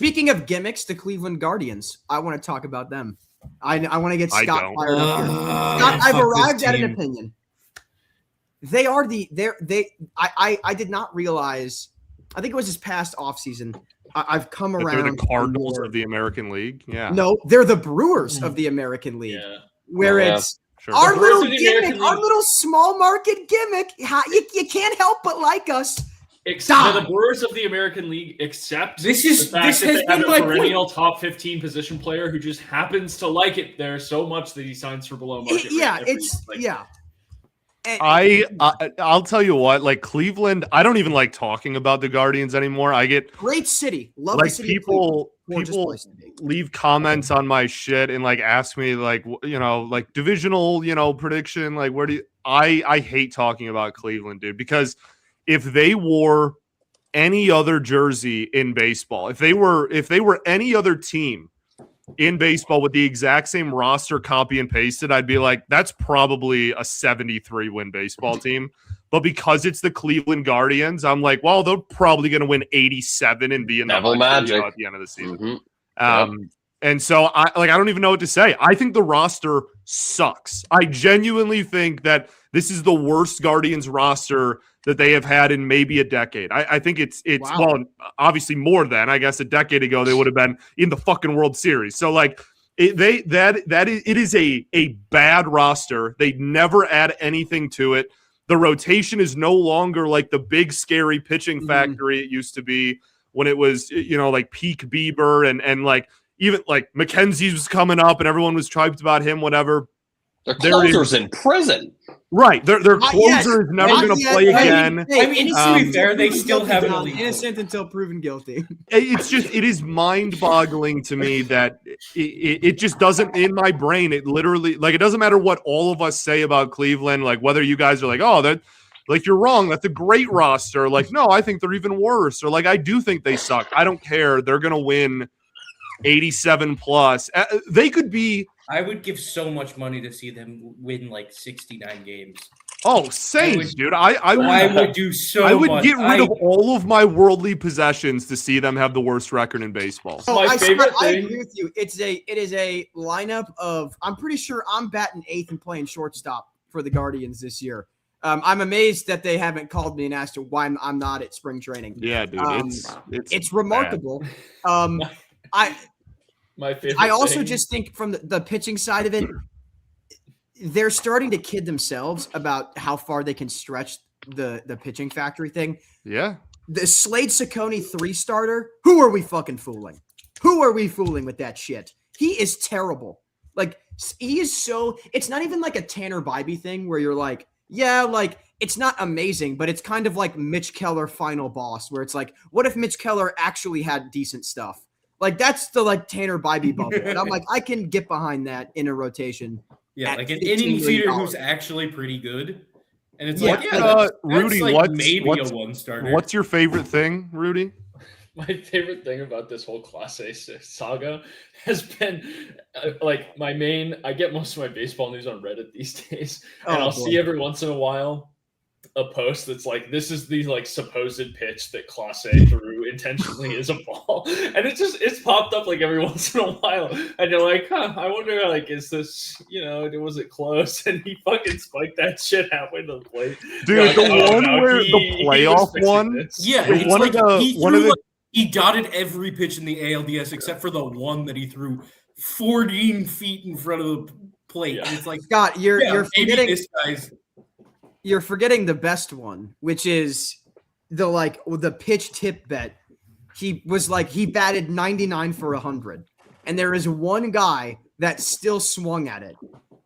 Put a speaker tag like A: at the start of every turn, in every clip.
A: Speaking of gimmicks, the Cleveland Guardians. I want to talk about them. I want to get Scott fired up here. Scott, I've arrived at an opinion. They are I did not realize. I think it was this past offseason. I've come around.
B: They're the Cardinals of the American League. Yeah.
A: No, they're the Brewers of the American League. Yeah. Where it's our little gimmick, our little small market gimmick. You can't help but like us.
C: Except the Brewers of the American League, except this has been a perennial top 15 position player who just happens to like it there so much that he signs for below market.
B: I'll tell you what, like Cleveland, I don't even like talking about the Guardians anymore. I get
A: great city. Love
B: like
A: the city.
B: People leave comments on my shit and like ask me like, like divisional, prediction. Like, where do you, I hate talking about Cleveland, dude, because if they wore any other jersey in baseball, if they were any other team in baseball with the exact same roster, copy and pasted, I'd be like, that's probably a 73 win baseball team. But because it's the Cleveland Guardians, I'm like, well, they're probably going to win 87 and be in the Magic at the end of the season. And so I don't even know what to say. I think the roster sucks. I genuinely think that this is the worst Guardians roster that they have had in maybe a decade. I think it's well, obviously more than, I guess, a decade ago they would have been in the fucking World Series. So like it is a bad roster. They never add anything to it. The rotation is no longer like the big scary pitching factory it used to be when it was, like peak Bieber and like even like McKenzie was coming up and everyone was hyped about him, whatever.
D: Their closer's in prison.
B: Right. Their closer is never going to play again.
E: I mean, to be fair, they still have an
A: innocent until proven guilty.
B: It is mind-boggling to me that it just doesn't, in my brain, it literally, like, it doesn't matter what all of us say about Cleveland, like whether you guys are like, oh, that, like, you're wrong, that's a great roster. Like, no, I think they're even worse. Or like, I do think they suck. I don't care. They're going to win 87 plus. They could be.
E: I would give so much money to see them win like 69 games.
B: Oh, same, dude. I
E: would do so much.
B: I would get rid of all of my worldly possessions to see them have the worst record in baseball.
A: Oh, I agree with you. It is a lineup of, I'm pretty sure I'm batting 8th and playing shortstop for the Guardians this year. I'm amazed that they haven't called me and asked why I'm not at spring training.
B: Yeah, dude.
A: It's remarkable.
C: My favorite
A: I also just think from the pitching side of it, they're starting to kid themselves about how far they can stretch the pitching factory thing.
B: Yeah.
A: The Slade Ciccone 3-starter, who are we fucking fooling? Who are we fooling with that shit? He is terrible. Like, he is so – it's not even like a Tanner Bybee thing where you're like, yeah, like, it's not amazing, but it's kind of like Mitch Keller final boss where it's like, what if Mitch Keller actually had decent stuff? Like, that's the, like, Tanner Bybee bubble. And I'm like, I can get behind that in a rotation.
E: Yeah, like an inning feeder who's actually pretty good. And it's
B: Rudy,
E: like maybe a one-starter.
B: What's your favorite thing, Rudy?
C: My favorite thing about this whole Class A saga has been, I get most of my baseball news on Reddit these days. And I'll see every once in a while a post that's like, this is the like supposed pitch that Class A threw intentionally is a ball, and it's popped up like every once in a while, and you're like, I wonder, like, is this, was it close? And he fucking spiked that shit halfway to the plate,
B: dude. The playoff one,
E: he dotted every pitch in the ALDS except for the one that he threw 14 feet in front of the plate. And it's like,
A: Scott, you're forgetting this guy's. You're forgetting the best one, which is the pitch tip bet. He batted 99 for 100. And there is one guy that still swung at it.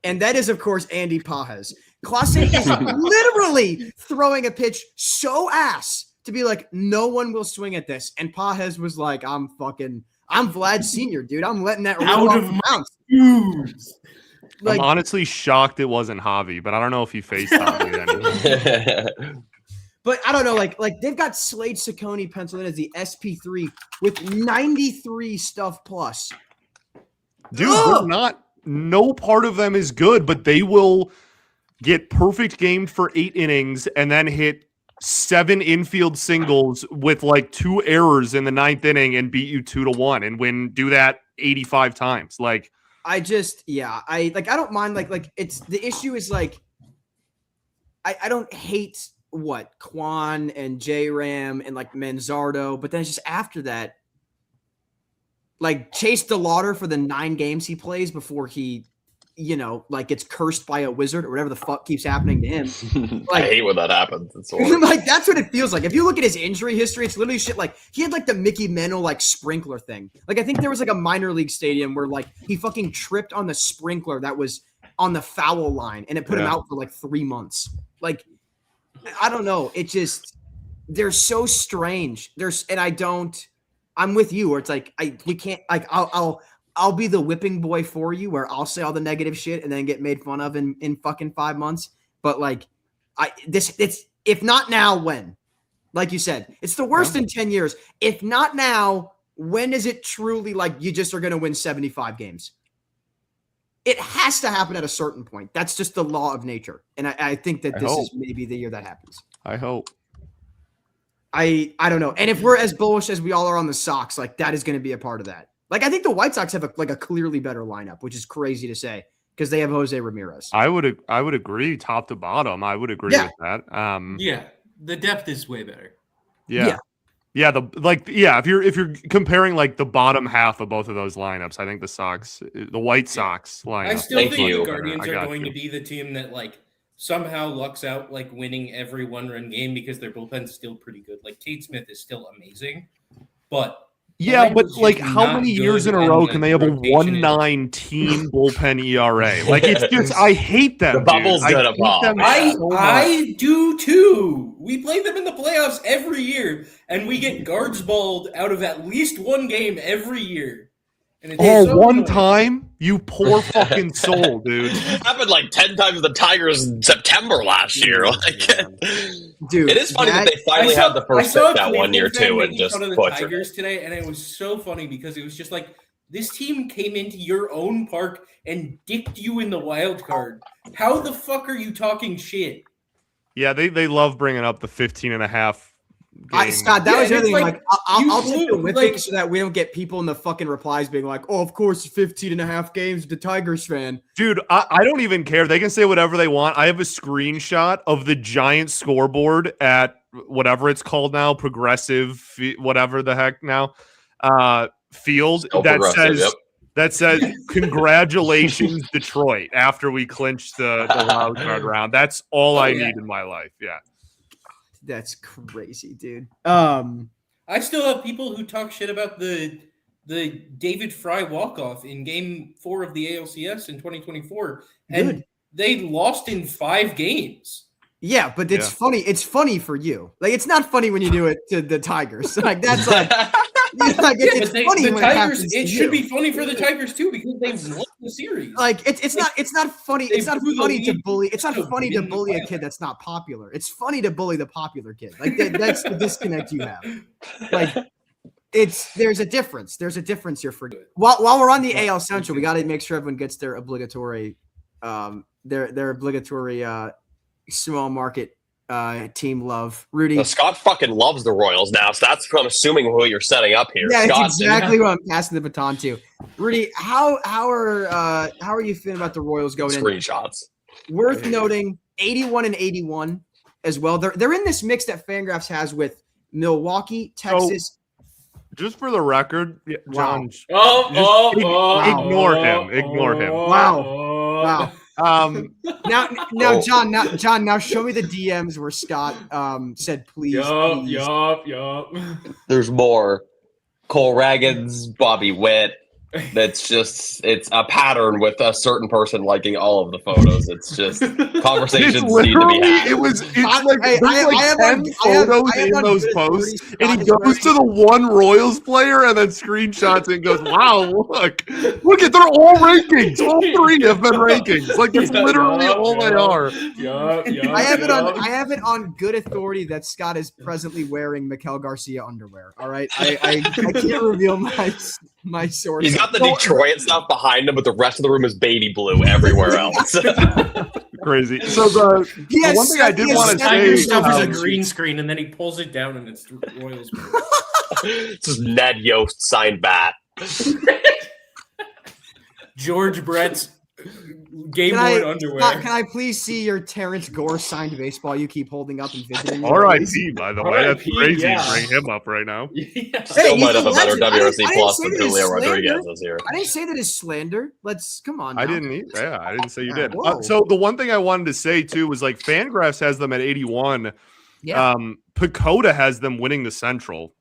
A: And that is, of course, Andy Pages. Clase is literally throwing a pitch so ass to be like, no one will swing at this. And Pages was like, I'm Vlad Sr., dude. I'm letting that roll off the mound.
B: I'm honestly shocked it wasn't Javi, but I don't know if he faced Javi anyway.
A: But I don't know, like they've got Slade Ciccone penciled in as the SP3 with 93 stuff plus.
B: Dude, they're not. No part of them is good, but they will get perfect game for 8 innings and then hit 7 infield singles with like 2 errors in the 9th inning and beat you 2-1 and do that 85 times. Like,
A: I don't mind like it's the issue is like I don't hate Quan and J-Ram and like Manzardo, but then it's just after that, like Chase DeLauder for the 9 games he plays before he, like gets cursed by a wizard or whatever the fuck keeps happening to him. Like,
D: I hate when that happens. It's
A: like that's what it feels like. If you look at his injury history, it's literally shit. Like he had like the Mickey Mantle like sprinkler thing. Like I think there was like a minor league stadium where like he fucking tripped on the sprinkler that was on the foul line and it put him out for like 3 months. Like I don't know. It just they're so strange. I'm with you where it's like we can't like I'll be the whipping boy for you where I'll say all the negative shit and then get made fun of in fucking 5 months. But like it's if not now, when? Like you said, it's the worst in 10 years. If not now, when is it truly like you just are going to win 75 games? It has to happen at a certain point. That's just the law of nature. And I think that this is maybe the year that happens.
B: I hope.
A: I don't know. And if we're as bullish as we all are on the Sox, like that is going to be a part of that. Like I think the White Sox have a clearly better lineup, which is crazy to say because they have Jose Ramirez.
B: I would agree top to bottom. I would agree with that.
E: Yeah, the depth is way better.
B: Yeah. If you're comparing like the bottom half of both of those lineups, I think the White Sox lineup.
E: I still think the Guardians are going to be the team that like somehow lucks out like winning every 1-run game because their bullpen's still pretty good. Like Cade Smith is still amazing, but
B: like how many years in a row can they have a 1.9 team bullpen ERA? Like it's just I hate them.
D: The bubble's gonna pop.
E: I do too. We play them in the playoffs every year, and we get guards balled out of at least one game every year. And it's
B: one time? You poor fucking soul, dude.
D: It happened like 10 times the Tigers in September last year. Like,
A: dude,
D: it is funny that they finally had the first pick that 1 year too, and just
E: the Tigers today, and it was so funny because it was just like this team came into your own park and dicked you in the wild card. How the fuck are you talking shit?
B: Yeah, they love bringing up the 15.5.
A: Scott, that was the other thing. Like, I'll take the whipping so that we don't get people in the fucking replies being like, oh, of course, 15.5 games, the Tigers fan.
B: Dude, I don't even care. They can say whatever they want. I have a screenshot of the giant scoreboard at whatever it's called now, Progressive, whatever the heck now, field that says, congratulations, Detroit, after we clinched the wild card round. That's all I need in my life. Yeah.
A: That's crazy, dude.
E: I still have people who talk shit about the David Fry walk-off in Game 4 of the ALCS in 2024, and they lost in 5 games.
A: Yeah, but it's funny. It's funny for you. Like it's not funny when you do it to the Tigers. Like that's like, it's funny when it happens to you.
E: It should be funny for the Tigers too because they've won the series.
A: Like it's not funny. It's not funny to bully. It's not funny to bully a kid that's not popular. It's funny to bully the popular kid. Like that's the disconnect you have. Like there's a difference. There's a difference here for while we're on the AL Central, we got to make sure everyone gets their obligatory small market team love. Rudy.
D: Scott fucking loves the Royals now, so that's what I'm assuming what you're setting up here.
A: Yeah,
D: Scott,
A: it's exactly what I'm passing the baton to. Rudy, how are you feeling about the Royals going in?
D: Screenshots.
A: Worth noting, 81-81 as well. They're in this mix that Fangraphs has with Milwaukee, Texas.
B: Just for the record, John.
A: Wow.
B: Ignore him.
A: Wow. Now, John. Now, show me the DMs where Scott said, "Please."
C: Yup.
D: There's more. Cole Raggins, Bobby Witt. It's a pattern with a certain person liking all of the photos. It's just conversations need to be had.
B: There's like 10 photos in those posts, and he goes to the one Royals player and then screenshots and goes, "Wow, look at they're all rankings. All 3 have been rankings. Like that's literally all they are."
A: I have it on good authority that Scott is presently wearing Miguel Garcia underwear. All right, I can't reveal my source.
D: He's got the Detroit stuff behind him, but the rest of the room is baby blue everywhere else.
B: crazy. So the one thing I did want to say
E: is a green screen, and then he pulls it down, and it's the Royals.
D: This is Ned Yost signed bat.
E: George Brett's game-worn underwear.
A: Scott, can I please see your Terrence Gore signed baseball you keep holding up and visiting?
B: R.I.P. By the way, that's crazy to bring him up right now.
D: Yeah. Still might have a better WRC plus than Julio Rodriguez this year.
A: I didn't say that is slander. Come on. Now.
B: I didn't either. Yeah, I didn't say you did. So the one thing I wanted to say too was like Fangraphs has them at 81.
A: Yeah.
B: Pacoda has them winning the Central.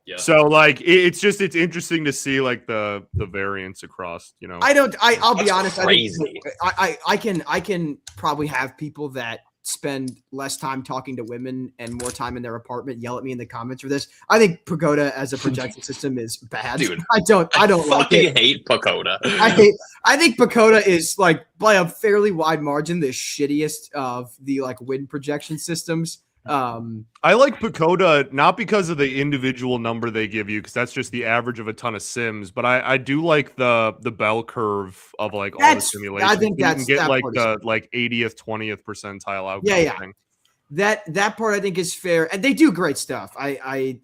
C: Yeah.
B: So like it's interesting to see like the variance across, you know.
A: I'll be honest.
D: Crazy.
A: I can probably have people that spend less time talking to women and more time in their apartment yell at me in the comments for this. I think Pagoda as a projection system is bad.
D: Dude,
A: I don't like it.
D: Hate Pacoda.
A: I think Pacoda is like by a fairly wide margin the shittiest of the like win projection systems.
B: I like Pacoda not because of the individual number they give you, because that's just the average of a ton of sims, but I do like the bell curve of like all the simulations.
A: I think
B: you
A: that's
B: can get
A: that
B: like
A: part
B: the like 80th, 20th percentile outcome.
A: Yeah.
B: Thing.
A: That part I think is fair, and they do great stuff. I'm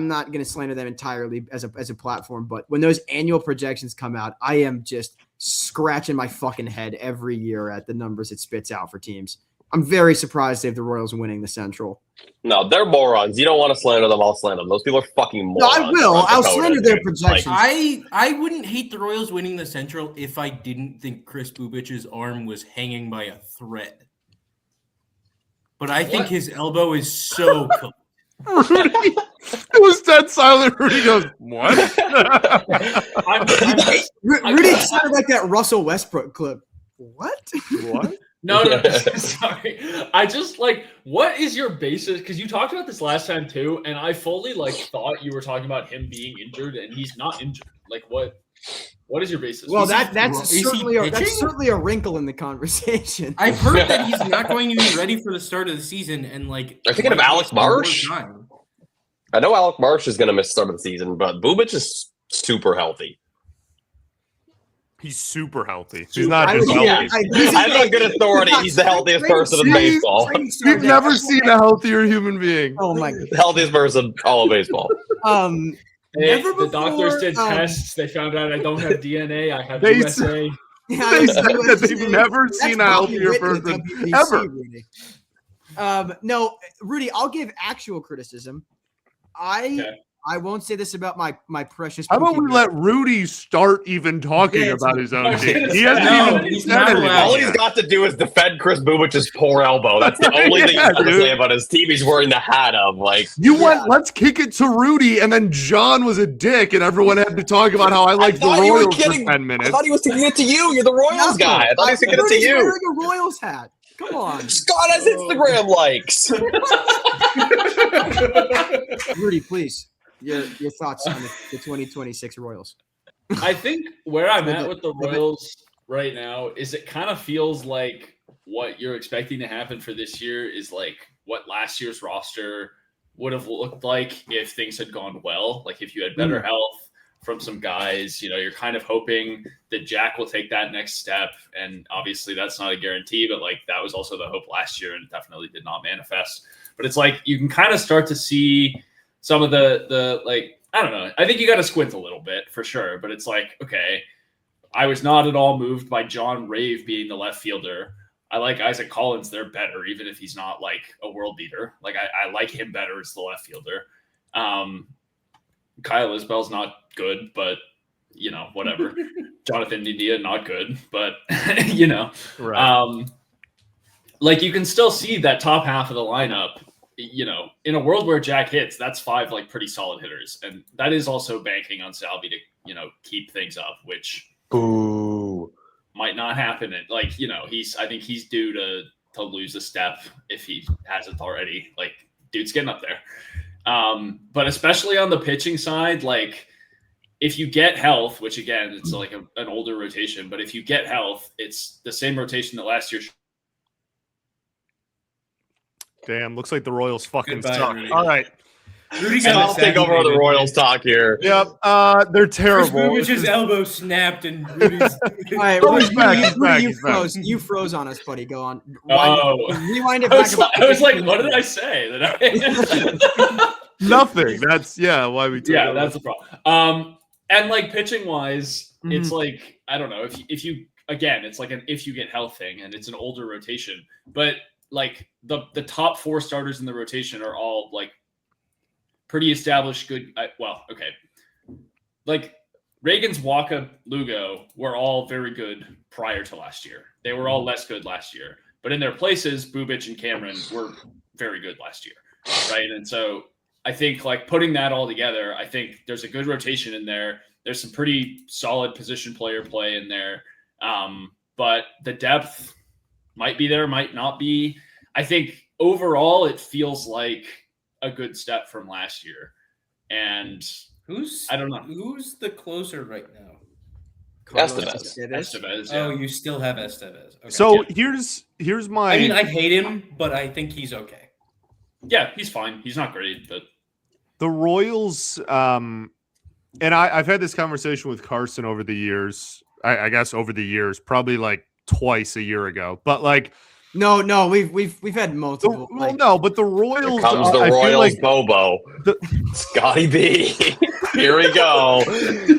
A: not going to slander them entirely as a platform, but when those annual projections come out, I am just scratching my fucking head every year at the numbers it spits out for teams. I'm very surprised they have the Royals winning the Central.
D: No, they're morons. You don't want to slander them. I'll slander them. Those people are fucking morons.
A: No, I will. I'll slander their projections.
E: I wouldn't hate the Royals winning the Central if I didn't think Chris Bubic's arm was hanging by a thread. But I think his elbow is so cool.
B: Rudy, it was dead silent. Rudy goes, "What?"
A: Rudy sounded like that Russell Westbrook clip. What?
C: No, sorry. I just like, what is your basis? Because you talked about this last time too, and I fully like thought you were talking about him being injured, and he's not injured. Like, what is your basis?
A: Well, that's certainly a wrinkle in the conversation.
E: I've heard that he's not going to be ready for the start of the season, and like,
D: I'm thinking of Alec Marsh. I know Alec Marsh is going to miss the start of the season, but Bubic is super healthy.
B: He's super healthy. He's not just healthy.
D: I have a good authority. He's the healthiest person in baseball.
B: We've never seen a healthier human being.
A: Oh my god.
D: The healthiest person in all of baseball.
C: The doctors did tests. They found out I don't have DNA. I have USA.
B: They said that they've never seen a healthier person ever.
A: No, Rudy, I'll give actual criticism. I won't say this about my precious.
B: How about we let Rudy start even talking about his own team? He hasn't even said anything.
D: All he's got to do is defend Chris Bubic's poor elbow. That's the only thing he's got to say about his team he's wearing the hat of. Like
B: let's kick it to Rudy, and then John was a dick, and everyone had to talk about how I like the Royals for 10 minutes.
D: I thought he was kicking it to you. You're the Royals guy. I thought he was kicking it to you.
A: Wearing a Royals hat. Come on.
D: Scott has Instagram likes.
A: Rudy, please. Your thoughts on the 2026 Royals?
C: I think where I'm at with the Royals right now is it kind of feels like what you're expecting to happen for this year is like what last year's roster would have looked like if things had gone well. Like if you had better health from some guys, you're kind of hoping that Jack will take that next step. And obviously that's not a guarantee, but like that was also the hope last year and it definitely did not manifest. But it's like you can kind of start to see some of the like, I don't know. I think you got to squint a little bit for sure. But it's like, okay, I was not at all moved by John Rave being the left fielder. I like Isaac Collins there better, even if he's not like a world beater. Like I like him better as the left fielder. Kyle Isbell's not good, but whatever. Jonathan India, not good, but
B: right.
C: Like you can still see that top half of the lineup. In a world where Jack hits, that's 5 like pretty solid hitters, and that is also banking on Salvi to keep things up, which might not happen. And I think he's due to lose a step if he hasn't already. Like, dude's getting up there. But especially on the pitching side, like if you get health, which again it's like an older rotation, but if you get health, it's the same rotation that last year.
B: Damn, looks like the Royals fucking
E: Goodbye,
B: suck.
E: Rudy.
B: All right.
E: Rudy
D: I'll take over the Royals talk here.
B: Yep, they're terrible.
E: His elbow snapped and Rudy's.
A: All right, Rudy, you froze on us, buddy. Go on. Rewind it back.
C: I was like, what did I say?
B: Nothing. That's why we took over.
C: That's the problem. And like pitching wise, it's like, I don't know, if you again, it's like an if you get health thing, and it's an older rotation, but like the top 4 starters in the rotation are all like pretty established, good. Okay. Like Reagan's, Waka, Lugo were all very good prior to last year. They were all less good last year, but in their places, Bubic and Cameron were very good last year. Right. And so I think like putting that all together, I think there's a good rotation in there. There's some pretty solid position player play in there. But the depth might be there, might not be. I think overall it feels like a good step from last year. And I don't know.
E: Who's the closer right now?
D: Estevez.
E: Oh, you still have Estevez. Okay.
B: So here's my.
E: I mean, I hate him, but I think he's okay.
C: Yeah, he's fine. He's not great, but
B: the Royals. And I've had this conversation with Carson over the years. I guess over the years, probably like twice a year ago. But like,
A: no, we've had multiple.
B: But the Royals.
D: Here comes the Royals, Bobo, Scotty B. Here we go.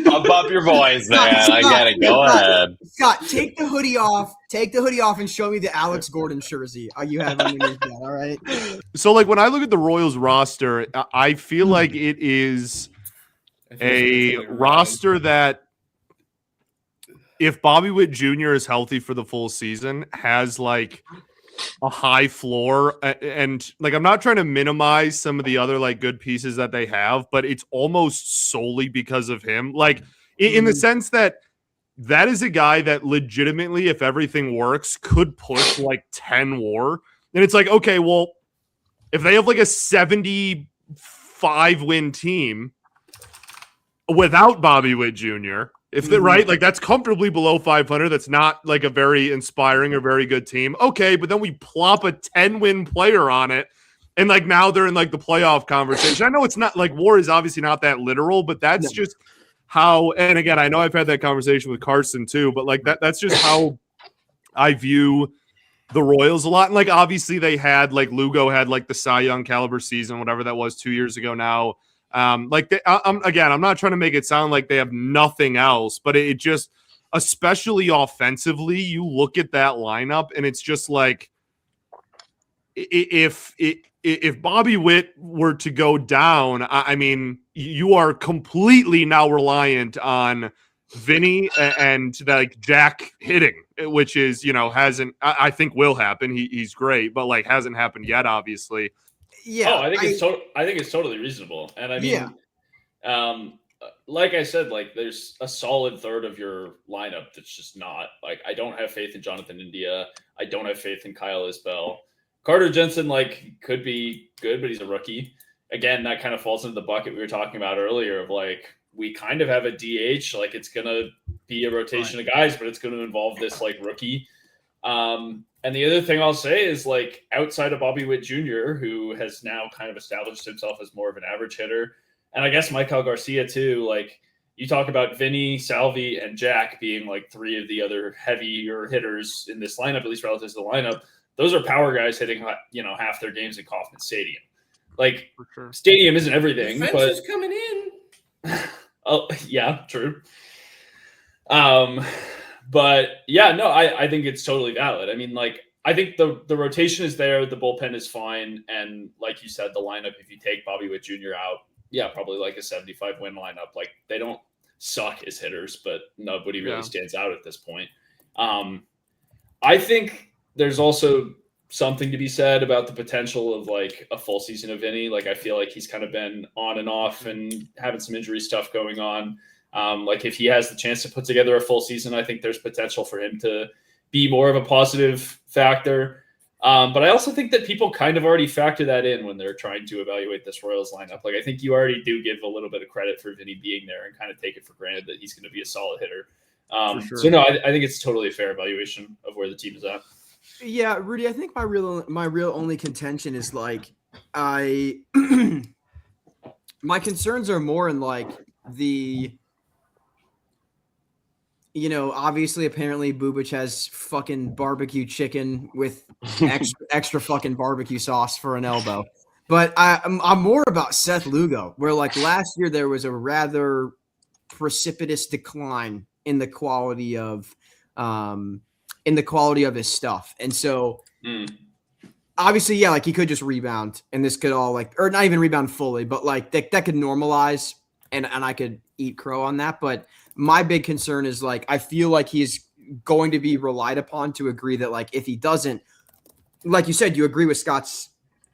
D: Pump up your voice, man.
A: Scott,
D: I get it. Go ahead.
A: Scott, take the hoodie off. Take the hoodie off and show me the Alex Gordon jersey you have underneath that. All right.
B: So, like, when I look at the Royals roster, I feel like it is a roster that, if Bobby Witt Jr. is healthy for the full season, has like a high floor. And like, I'm not trying to minimize some of the other like good pieces that they have, but it's almost solely because of him. Like in the sense that is a guy that legitimately, if everything works, could push like 10 WAR. And it's like, okay, well, if they have like a 75 win team without Bobby Witt Jr., if they're right, like that's comfortably below 500. That's not like a very inspiring or very good team. Okay, but then we plop a 10-win player on it, and like now they're in like the playoff conversation. I know it's not like WAR is obviously not that literal, but that's just how. And again, I know I've had that conversation with Carson too, but like that's just how I view the Royals a lot. And like obviously they had like Lugo had like the Cy Young caliber season, whatever that was 2 years ago now. I'm not trying to make it sound like they have nothing else, but it just, especially offensively, you look at that lineup and it's just like, if Bobby Witt were to go down, I mean, you are completely now reliant on Vinny and like Jack hitting, which is, hasn't, I think will happen. He's great, but like hasn't happened yet, obviously.
A: Yeah,
C: I think it's totally reasonable, and I mean, like I said, like there's a solid third of your lineup that's just not like. I don't have faith in Jonathan India. I don't have faith in Kyle Isbell. Carter Jensen like could be good, but he's a rookie. Again, that kind of falls into the bucket we were talking about earlier of like we kind of have a DH, like it's gonna be a rotation of guys, but it's going to involve this like rookie. And the other thing I'll say is like outside of Bobby Witt Jr., who has now kind of established himself as more of an average hitter, and I guess Michael Garcia too, like you talk about Vinny, Salvi, and Jack being like 3 of the other heavier hitters in this lineup, at least relative to the lineup. Those are power guys hitting, half their games in Kauffman Stadium. Like stadium isn't everything,
E: but is coming in.
C: Oh yeah, true. But yeah, no, I think it's totally valid. I mean, like, I think the rotation is there. The bullpen is fine. And like you said, the lineup, if you take Bobby Witt Jr. out, probably like a 75 win lineup. Like they don't suck as hitters, but nobody really stands out at this point. I think there's also something to be said about the potential of like a full season of Vinny. Like I feel like he's kind of been on and off and having some injury stuff going on. Like if he has the chance to put together a full season, I think there's potential for him to be more of a positive factor. But I also think that people kind of already factor that in when they're trying to evaluate this Royals lineup. Like I think you already do give a little bit of credit for Vinny being there and kind of take it for granted that he's going to be a solid hitter. So no, I think it's totally a fair evaluation of where the team is at.
A: Yeah, Rudy, I think my real only contention is like My concerns are more in like the, obviously, apparently, Bubic has fucking barbecue chicken with extra fucking barbecue sauce for an elbow. But I'm more about Seth Lugo, where like last year there was a rather precipitous decline in the quality of his stuff, and so obviously, yeah, like he could just rebound, and this could all like, or not even rebound fully, but like that could normalize, and I could eat crow on that. But my big concern is like I feel like he's going to be relied upon to agree that like if he doesn't, like you said, you agree with Scott's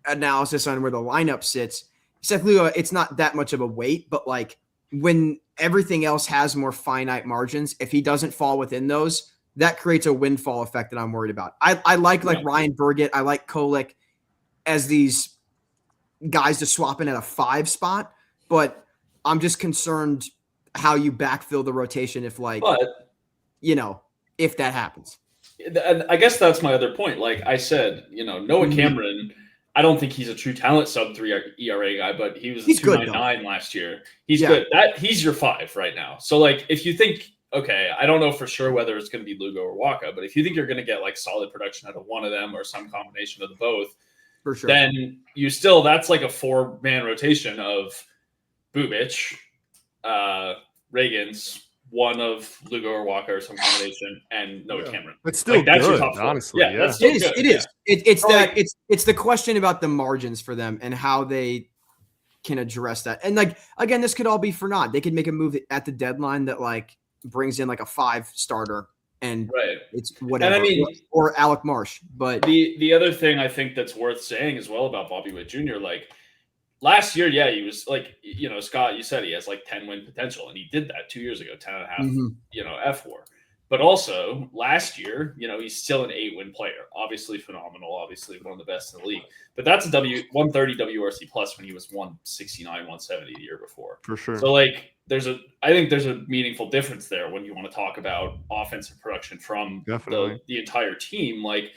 A: analysis on where the lineup sits. Seth Lugo, it's not that much of a weight, but like when everything else has more finite margins, if he doesn't fall within those, that creates a windfall effect that I'm worried about. I like Ryan Burgett, I like Kolek as these guys to swap in at a 5 spot, but I'm just concerned how you backfill the rotation if if that happens.
C: I guess that's my other point. Like I said, Noah Cameron, I don't think he's a true talent sub-3 ERA guy, but he was a 2.99 last year. He's good. He's your 5 right now. So like if you think, okay, I don't know for sure whether it's going to be Lugo or Waka, but if you think you're going to get like solid production out of one of them or some combination of the both,
A: for sure,
C: then that's like a 4-man rotation of Bubic, Reagans, one of Lugo or Waka or some combination, and Noah Cameron.
B: It's still
C: that's
B: good,
C: your top 4.
B: honestly.
C: Yeah, that's still good.
A: It is. It's the question about the margins for them and how they can address that. And like again, this could all be for naught. They could make a move at the deadline that like brings in like a 5 starter and it's whatever. And or Alec Marsh. But
C: the other thing I think that's worth saying as well about Bobby Witt Jr., like last year, he was like, Scott, you said he has like 10-win potential, and he did that 2 years ago, 10.5, F4. But also last year, he's still an 8-win player. Obviously phenomenal, obviously one of the best in the league. But that's a 130 WRC plus when he was 169, 170 the year before.
B: For sure.
C: So like I think there's a meaningful difference there when you want to talk about offensive production from the entire team. Like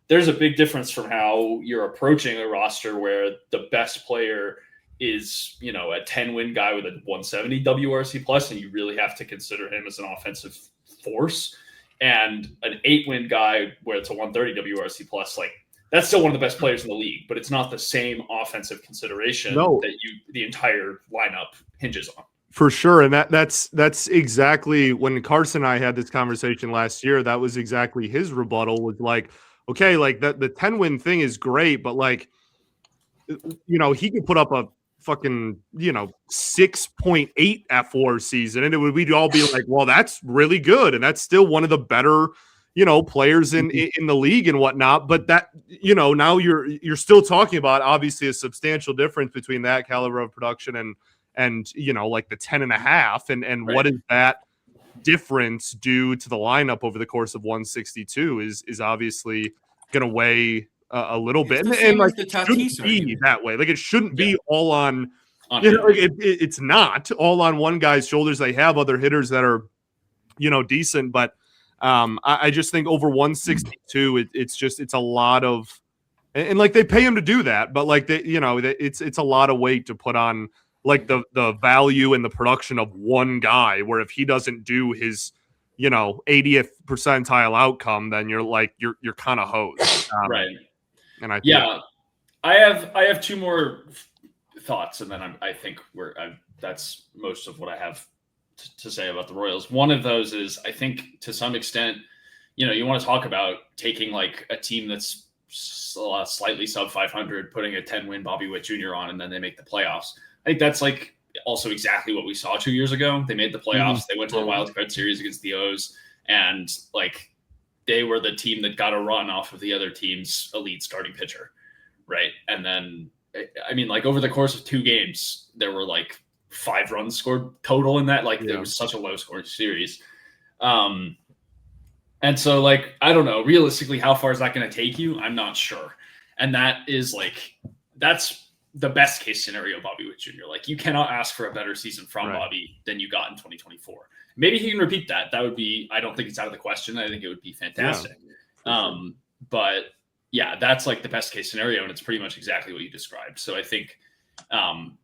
C: there's a big difference from how you're approaching a roster where the best player is, a 10-win guy with a 170 WRC plus, and you really have to consider him as an offensive force, and an 8-win guy where it's a 130 WRC plus. Like that's still one of the best players in the league, but it's not the same offensive consideration that the entire lineup hinges on.
B: For sure. And that's exactly when Carson and I had this conversation last year. That was exactly his rebuttal, was like, okay, like the 10-win thing is great, but like, he could put up a fucking 6.8 F4 season, and we'd all be like, well, that's really good, and that's still one of the better players in the league and whatnot. But that now you're still talking about obviously a substantial difference between that caliber of production and like the 10.5, and what is that difference due to the lineup over the course of 162 is obviously going to weigh a little bit, and like it shouldn't be that way. Like it shouldn't be all on it's not all on one guy's shoulders. They have other hitters that are decent, but I just think over 162 it's a lot of, and like they pay him to do that, but like it's a lot of weight to put on like the value and the production of one guy, where if he doesn't do his 80th percentile outcome, then you're kind of hosed.
C: Right.
B: And I
C: have 2 more thoughts, and then I think that's most of what I have to say about the Royals. One of those is, I think to some extent, you want to talk about taking like a team that's slightly sub 500, putting a 10-win Bobby Witt Jr. on, and then they make the playoffs. I think that's like also exactly what we saw 2 years ago. They made the playoffs. They went to the wild card series against the O's, and like they were the team that got a run off of the other team's elite starting pitcher, right? And then, I mean, like over the course of 2 games, there were like 5 runs scored total in that. Like, It was such a low-scoring series. And so, like, I don't know, realistically, how far is that going to take you? I'm not sure. And that is like, that's the best case scenario, Bobby Witt Jr. Like, you cannot ask for a better season from Bobby than you got in 2024. Maybe he can repeat that. That would be, I don't think it's out of the question. I think it would be fantastic. But yeah, that's like the best case scenario, and it's pretty much exactly what you described. So I think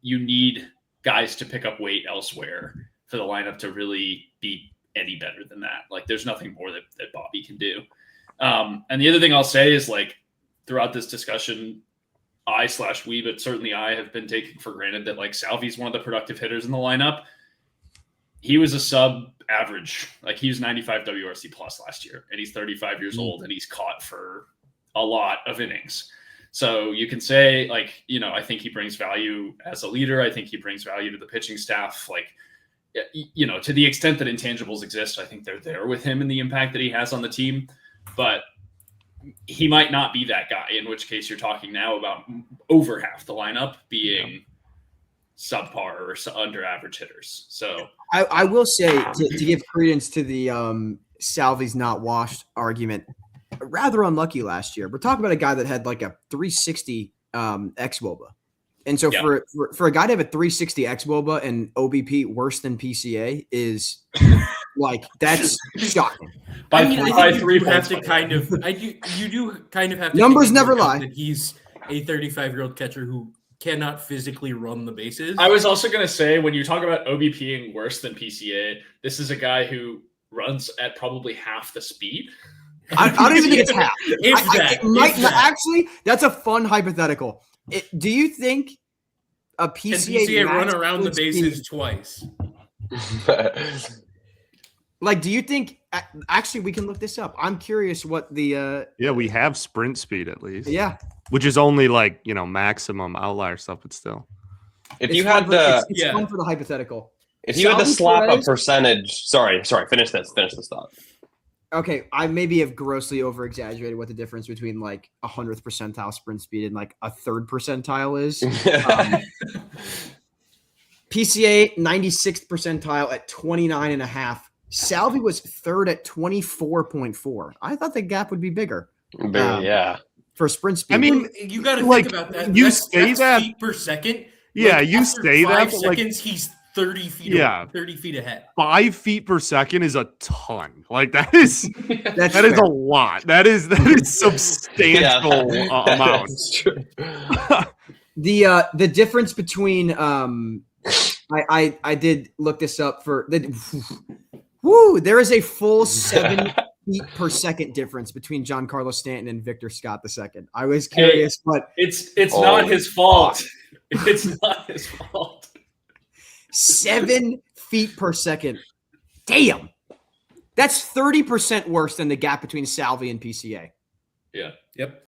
C: you need guys to pick up weight elsewhere for the lineup to really be any better than that. Like, there's nothing more that Bobby can do. And the other thing I'll say is, like, throughout this discussion, we, but certainly I have been taking for granted that, like, Salvi's one of the productive hitters in the lineup. He was a sub-average. Like, he was 95 WRC plus last year, and he's 35 years old, and he's caught for a lot of innings. So you can say, like, you know, I think he brings value as a leader. I think he brings value to the pitching staff. Like, you know, to the extent that intangibles exist, I think they're there with him and the impact that he has on the team. But he might not be that guy, in which case you're talking now about over half the lineup being subpar or under average hitters. So
A: I will say, to give credence to the Salvi's not washed argument, rather unlucky last year. We're talking about a guy that had like a 360 xwOBA. And so for a guy to have a 360 xwOBA and OBP worse than PCA is like, that's shocking.
E: I mean, I think you have to kind of you do kind of have to
A: numbers never lie.
E: That he's a 35-year-old catcher who cannot physically run the bases.
C: I was also going to say, when you talk about OBP being worse than PCA, this is a guy who runs at probably half the speed.
A: I don't even think it's half. Actually, that's a fun hypothetical. Do you think a PCA
E: run around the bases twice?
A: Like, do you think? Actually, we can look this up. I'm curious what the.
B: We have sprint speed at least.
A: Yeah,
B: which is only like, you know, maximum outlier stuff, but still.
D: If you had the,
A: it's fun for the hypothetical.
D: If you had to slap a percentage, sorry, finish this thought.
A: Okay, I maybe have grossly over-exaggerated what the difference between like 100th percentile sprint speed and like a 3rd percentile is. PCA 96th percentile at 29.5. Salvi was 3rd at 24.4. I thought the gap would be bigger. For sprint speed.
B: I mean,
E: you got to think about that.
B: You
E: that's
B: say that
E: feet per second.
B: Yeah,
E: like,
B: you say that.
E: 5 seconds, he's 30 feet. 30 feet ahead.
B: 5 feet per second is a ton. Like, that is a lot. That is substantial amount.
A: The difference between I did look this up for the. There is a full 7 feet per second difference between Giancarlo Stanton and Victor Scott II. I was curious, but
C: it's not his fault. It's not his fault.
A: 7 feet per second. Damn. That's 30% worse than the gap between Salvi and PCA.
C: Yeah.
E: Yep.